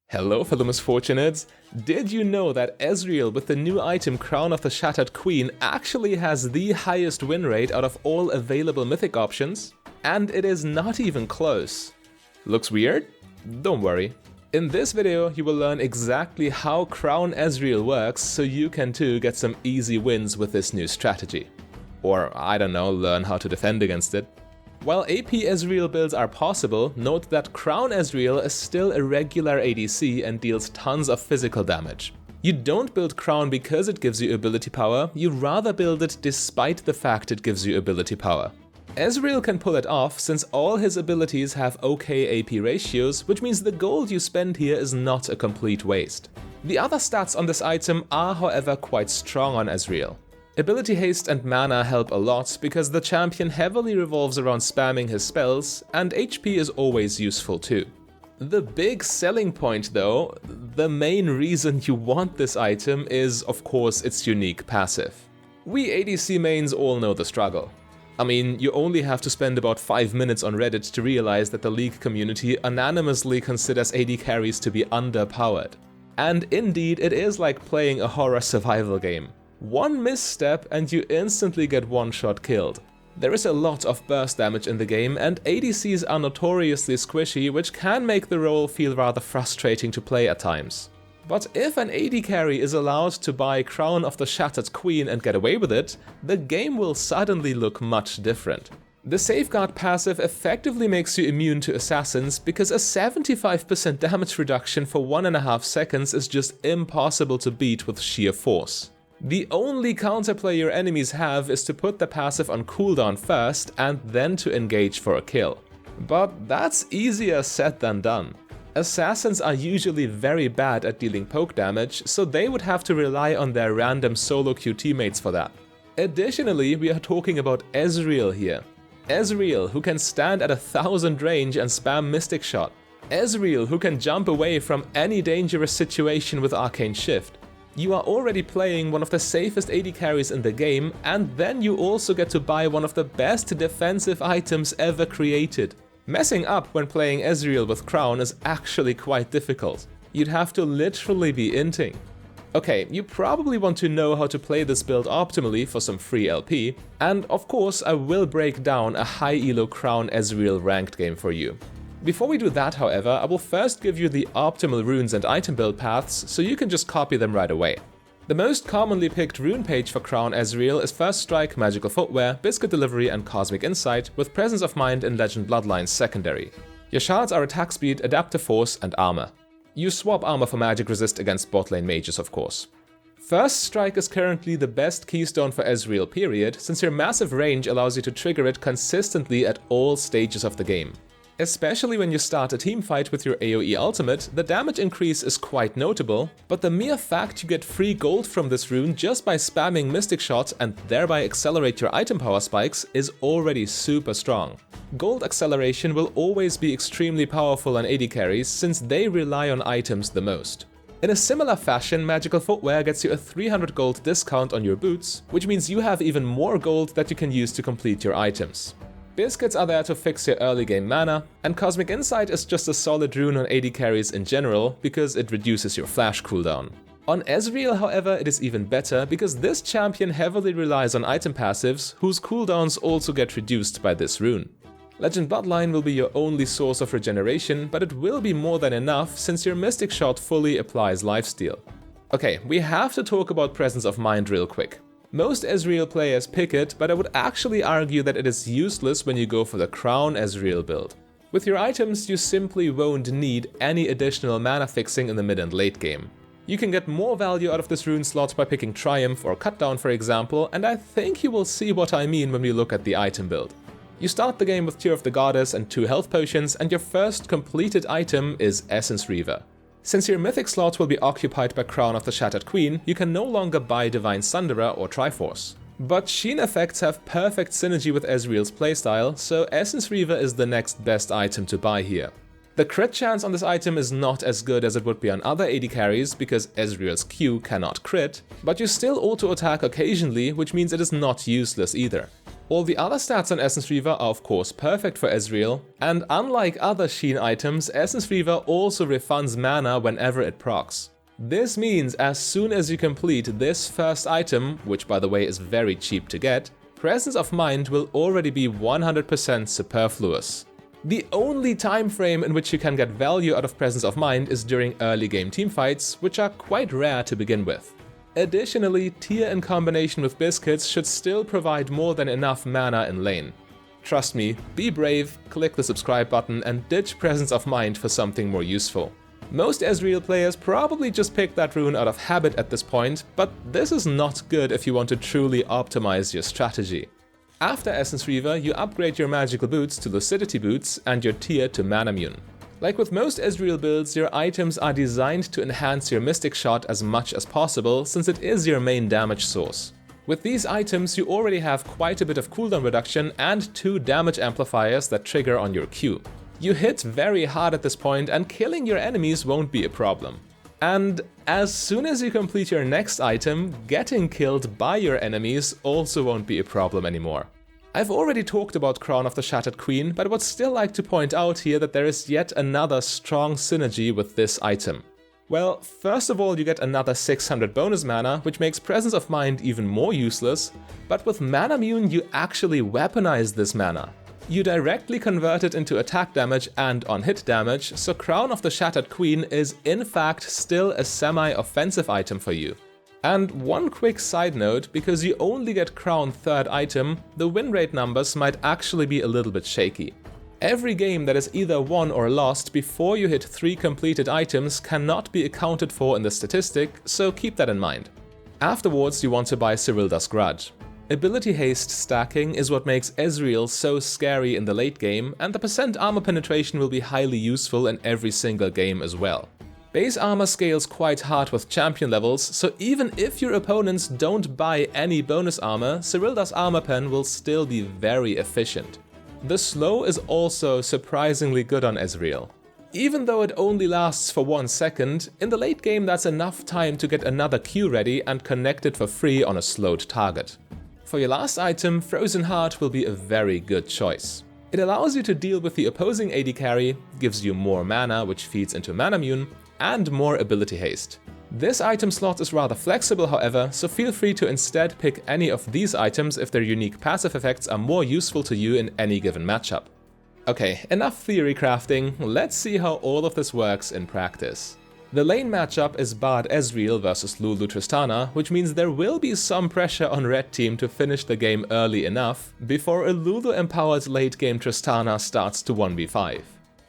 Hello fellow Misfortunates! Did you know that Ezreal with the new item Crown of the Shattered Queen actually has the highest win rate out of all available mythic options? And it is not even close. Looks weird? Don't worry. In this video you will learn exactly how Crown Ezreal works so you can too get some easy wins with this new strategy. Or I don't know, learn how to defend against it. While AP Ezreal builds are possible, note that Crown Ezreal is still a regular ADC and deals tons of physical damage. You don't build Crown because it gives you ability power, you rather build it despite the fact it gives you ability power. Ezreal can pull it off since all his abilities have okay AP ratios, which means the gold you spend here is not a complete waste. The other stats on this item are however quite strong on Ezreal. Ability haste and mana help a lot because the champion heavily revolves around spamming his spells, and HP is always useful too. The big selling point though, the main reason you want this item is of course its unique passive. We ADC mains all know the struggle. I mean, you only have to spend about 5 minutes on Reddit to realize that the League community unanimously considers AD carries to be underpowered. And indeed, it is like playing a horror survival game. One misstep and you instantly get one-shot killed. There is a lot of burst damage in the game and ADCs are notoriously squishy, which can make the role feel rather frustrating to play at times. But if an AD carry is allowed to buy Crown of the Shattered Queen and get away with it, the game will suddenly look much different. The Safeguard passive effectively makes you immune to assassins because a 75% damage reduction for 1.5 seconds is just impossible to beat with sheer force. The only counterplay your enemies have is to put the passive on cooldown first and then to engage for a kill. But that's easier said than done. Assassins are usually very bad at dealing poke damage, so they would have to rely on their random solo queue teammates for that. Additionally, we are talking about Ezreal here. Ezreal, who can stand at 1000 range and spam Mystic Shot. Ezreal, who can jump away from any dangerous situation with Arcane Shift. You are already playing one of the safest AD carries in the game, and then you also get to buy one of the best defensive items ever created. Messing up when playing Ezreal with Crown is actually quite difficult. You'd have to literally be inting. Okay, you probably want to know how to play this build optimally for some free LP, and of course I will break down a high elo Crown Ezreal ranked game for you. Before we do that, however, I will first give you the optimal runes and item build paths, so you can just copy them right away. The most commonly picked rune page for Crown Ezreal is First Strike, Magical Footwear, Biscuit Delivery and Cosmic Insight, with Presence of Mind and Legend Bloodlines secondary. Your shards are Attack Speed, Adaptive Force and Armor. You swap armor for magic resist against bot lane mages of course. First Strike is currently the best keystone for Ezreal period, since your massive range allows you to trigger it consistently at all stages of the game. Especially when you start a teamfight with your AoE ultimate, the damage increase is quite notable, but the mere fact you get free gold from this rune just by spamming Mystic Shot and thereby accelerate your item power spikes is already super strong. Gold acceleration will always be extremely powerful on AD carries since they rely on items the most. In a similar fashion, Magical Footwear gets you a 300 gold discount on your boots, which means you have even more gold that you can use to complete your items. Biscuits are there to fix your early game mana, and Cosmic Insight is just a solid rune on AD carries in general because it reduces your flash cooldown. On Ezreal, however, it is even better because this champion heavily relies on item passives whose cooldowns also get reduced by this rune. Legend Bloodline will be your only source of regeneration, but it will be more than enough since your Mystic Shot fully applies lifesteal. Okay, we have to talk about Presence of Mind real quick. Most Ezreal players pick it, but I would actually argue that it is useless when you go for the Crown Ezreal build. With your items, you simply won't need any additional mana fixing in the mid and late game. You can get more value out of this rune slot by picking Triumph or Cutdown for example, and I think you will see what I mean when we look at the item build. You start the game with Tear of the Goddess and 2 health potions, and your first completed item is Essence Reaver. Since your mythic slot will be occupied by Crown of the Shattered Queen, you can no longer buy Divine Sunderer or Triforce. But Sheen effects have perfect synergy with Ezreal's playstyle, so Essence Reaver is the next best item to buy here. The crit chance on this item is not as good as it would be on other AD carries because Ezreal's Q cannot crit, but you still auto-attack occasionally, which means it is not useless either. All the other stats on Essence Reaver are of course perfect for Ezreal, and unlike other Sheen items, Essence Reaver also refunds mana whenever it procs. This means as soon as you complete this first item, which by the way is very cheap to get, Presence of Mind will already be 100% superfluous. The only time frame in which you can get value out of Presence of Mind is during early game teamfights, which are quite rare to begin with. Additionally, Tear in combination with Biscuits should still provide more than enough mana in lane. Trust me, be brave, click the subscribe button and ditch Presence of Mind for something more useful. Most Ezreal players probably just pick that rune out of habit at this point, but this is not good if you want to truly optimize your strategy. After Essence Reaver, you upgrade your magical boots to Lucidity boots and your Tear to Manamune. Like with most Ezreal builds, your items are designed to enhance your Mystic Shot as much as possible, since it is your main damage source. With these items, you already have quite a bit of cooldown reduction and 2 damage amplifiers that trigger on your Q. You hit very hard at this point, and killing your enemies won't be a problem. And as soon as you complete your next item, getting killed by your enemies also won't be a problem anymore. I've already talked about Crown of the Shattered Queen, but I would still like to point out here that there is yet another strong synergy with this item. Well, first of all, you get another 600 bonus mana, which makes Presence of Mind even more useless, but with Manamune you actually weaponize this mana. You directly convert it into attack damage and on-hit damage, so Crown of the Shattered Queen is in fact still a semi-offensive item for you. And one quick side note, because you only get Crown 3rd item, the win rate numbers might actually be a little bit shaky. Every game that is either won or lost before you hit 3 completed items cannot be accounted for in the statistic, so keep that in mind. Afterwards you want to buy Cyrilda's Grudge. Ability haste stacking is what makes Ezreal so scary in the late game, and the percent armor penetration will be highly useful in every single game as well. Base armor scales quite hard with champion levels, so even if your opponents don't buy any bonus armor, Cyrilda's armor pen will still be very efficient. The slow is also surprisingly good on Ezreal. Even though it only lasts for 1 second, in the late game that's enough time to get another Q ready and connect it for free on a slowed target. For your last item, Frozen Heart will be a very good choice. It allows you to deal with the opposing AD carry, gives you more mana which feeds into Manamune, and more ability haste. This item slot is rather flexible however, so feel free to instead pick any of these items if their unique passive effects are more useful to you in any given matchup. Okay, enough theory crafting, let's see how all of this works in practice. The lane matchup is Bard Ezreal versus Lulu Tristana, which means there will be some pressure on Red Team to finish the game early enough before a Lulu-empowered late-game Tristana starts to 1v5.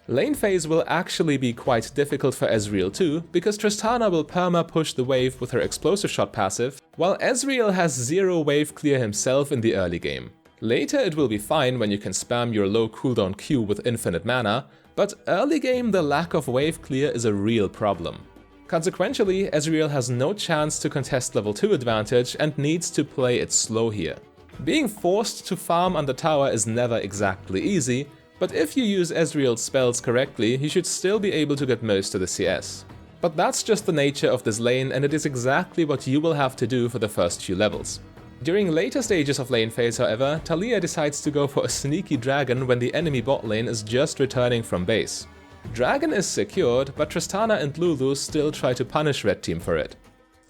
Lane phase will actually be quite difficult for Ezreal too, because Tristana will perma-push the wave with her Explosive Shot passive, while Ezreal has 0 wave clear himself in the early game. Later it will be fine when you can spam your low cooldown Q with infinite mana, but early game the lack of wave clear is a real problem. Consequentially, Ezreal has no chance to contest level 2 advantage and needs to play it slow here. Being forced to farm on the tower is never exactly easy, but if you use Ezreal's spells correctly, you should still be able to get most of the CS. But that's just the nature of this lane, and it is exactly what you will have to do for the first few levels. During later stages of lane phase, however, Taliyah decides to go for a sneaky dragon when the enemy bot lane is just returning from base. Dragon is secured, but Tristana and Lulu still try to punish Red Team for it.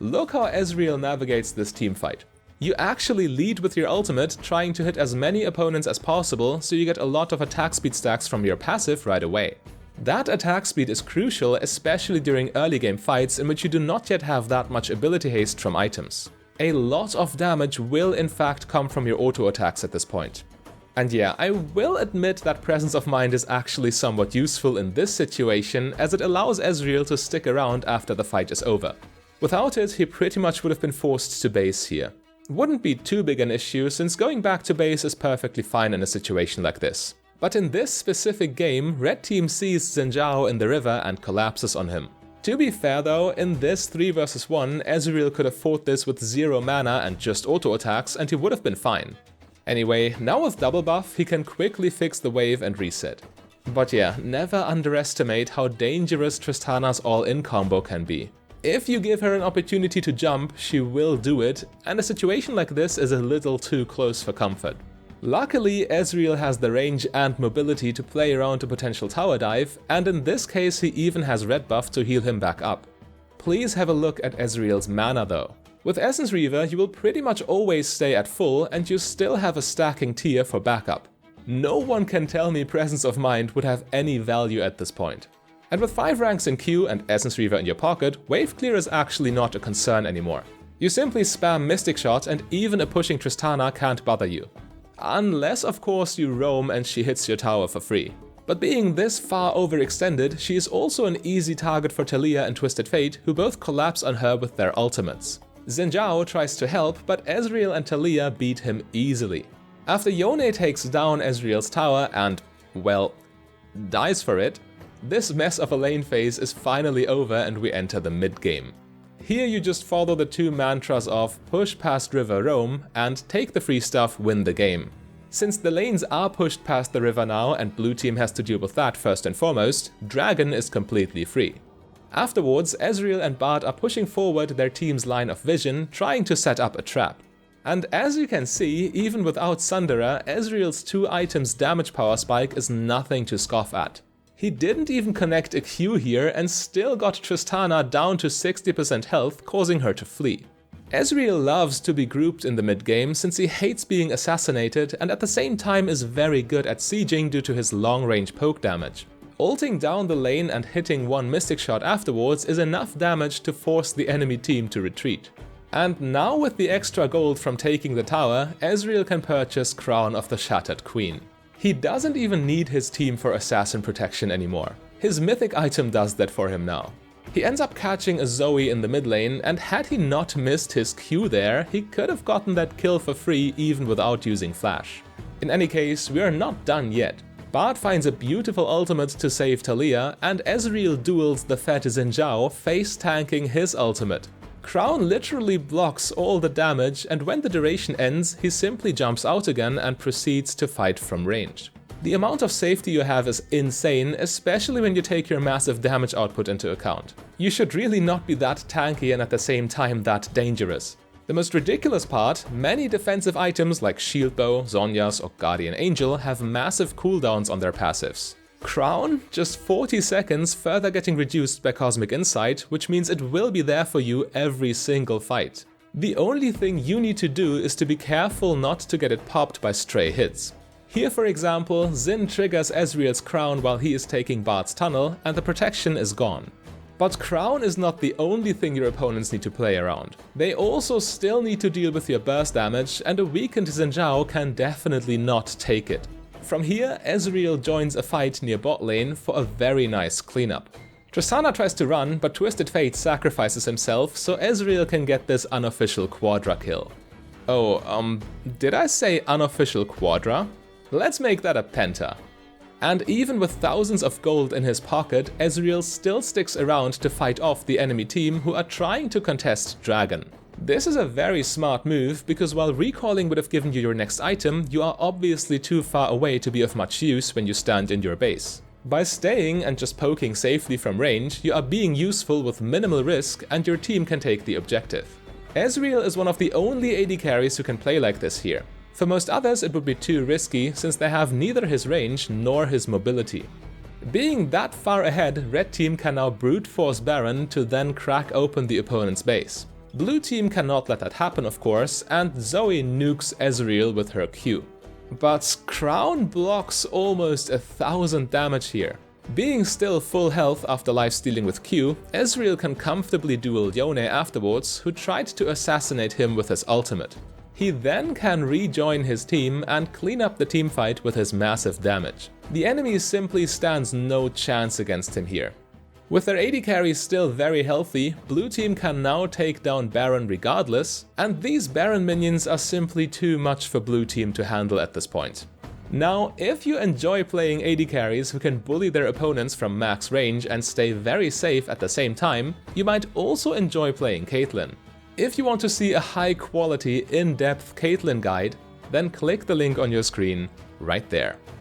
Look how Ezreal navigates this teamfight. You actually lead with your ultimate, trying to hit as many opponents as possible, so you get a lot of attack speed stacks from your passive right away. That attack speed is crucial, especially during early game fights in which you do not yet have that much ability haste from items. A lot of damage will in fact come from your auto attacks at this point. And yeah, I will admit that Presence of Mind is actually somewhat useful in this situation, as it allows Ezreal to stick around after the fight is over. Without it, he pretty much would have been forced to base here. Wouldn't be too big an issue, since going back to base is perfectly fine in a situation like this. But in this specific game, Red Team sees Xin Zhao in the river and collapses on him. To be fair though, in this 3 vs 1, Ezreal could have fought this with 0 mana and just auto attacks, and he would have been fine. Anyway, now with double buff, he can quickly fix the wave and reset. But yeah, never underestimate how dangerous Tristana's all-in combo can be. If you give her an opportunity to jump, she will do it, and a situation like this is a little too close for comfort. Luckily, Ezreal has the range and mobility to play around a potential tower dive, and in this case he even has red buff to heal him back up. Please have a look at Ezreal's mana though. With Essence Reaver you will pretty much always stay at full and you still have a stacking tier for backup. No one can tell me Presence of Mind would have any value at this point. And with 5 ranks in Q and Essence Reaver in your pocket, wave clear is actually not a concern anymore. You simply spam Mystic Shot and even a pushing Tristana can't bother you. Unless of course you roam and she hits your tower for free. But being this far overextended, she is also an easy target for Taliyah and Twisted Fate, who both collapse on her with their ultimates. Xin Zhao tries to help, but Ezreal and Taliyah beat him easily. After Yone takes down Ezreal's tower and, well, dies for it, this mess of a lane phase is finally over and we enter the mid-game. Here you just follow the 2 mantras of push past river roam and take the free stuff, win the game. Since the lanes are pushed past the river now and blue team has to deal with that first and foremost, Dragon is completely free. Afterwards, Ezreal and Bard are pushing forward their team's line of vision, trying to set up a trap. And as you can see, even without Sunderer, Ezreal's 2 items damage power spike is nothing to scoff at. He didn't even connect a Q here and still got Tristana down to 60% health, causing her to flee. Ezreal loves to be grouped in the mid-game since he hates being assassinated and at the same time is very good at sieging due to his long-range poke damage. Ulting down the lane and hitting 1 Mystic Shot afterwards is enough damage to force the enemy team to retreat. And now with the extra gold from taking the tower, Ezreal can purchase Crown of the Shattered Queen. He doesn't even need his team for assassin protection anymore. His mythic item does that for him now. He ends up catching a Zoe in the mid lane, and had he not missed his Q there, he could have gotten that kill for free even without using flash. In any case, we are not done yet. Bard finds a beautiful ultimate to save Taliyah, and Ezreal duels the fat Xin Zhao, face tanking his ultimate. Crown literally blocks all the damage, and when the duration ends, he simply jumps out again and proceeds to fight from range. The amount of safety you have is insane, especially when you take your massive damage output into account. You should really not be that tanky and at the same time that dangerous. The most ridiculous part, many defensive items like Shield Bow, Zhonya's or Guardian Angel have massive cooldowns on their passives. Crown, just 40 seconds, further getting reduced by Cosmic Insight, which means it will be there for you every single fight. The only thing you need to do is to be careful not to get it popped by stray hits. Here for example, Xin triggers Ezreal's Crown while he is taking Bard's tunnel and the protection is gone. But Crown is not the only thing your opponents need to play around. They also still need to deal with your burst damage, and a weakened Xin Zhao can definitely not take it. From here, Ezreal joins a fight near bot lane for a very nice cleanup. Tristana tries to run, but Twisted Fate sacrifices himself so Ezreal can get this unofficial quadra kill. Oh, did I say unofficial quadra? Let's make that a penta. And even with thousands of gold in his pocket, Ezreal still sticks around to fight off the enemy team who are trying to contest Dragon. This is a very smart move, because while recalling would have given you your next item, you are obviously too far away to be of much use when you stand in your base. By staying and just poking safely from range, you are being useful with minimal risk and your team can take the objective. Ezreal is one of the only AD carries who can play like this here. For most others it would be too risky since they have neither his range nor his mobility. Being that far ahead, red team can now brute force Baron to then crack open the opponent's base. Blue team cannot let that happen of course, and Zoe nukes Ezreal with her Q. But Crown blocks almost 1000 damage here. Being still full health after lifestealing with Q, Ezreal can comfortably duel Yone afterwards, who tried to assassinate him with his ultimate. He then can rejoin his team and clean up the teamfight with his massive damage. The enemy simply stands no chance against him here. With their AD carry still very healthy, blue team can now take down Baron regardless, and these Baron minions are simply too much for blue team to handle at this point. Now, if you enjoy playing AD carries who can bully their opponents from max range and stay very safe at the same time, you might also enjoy playing Caitlyn. If you want to see a high quality, in-depth Caitlyn guide, then click the link on your screen right there.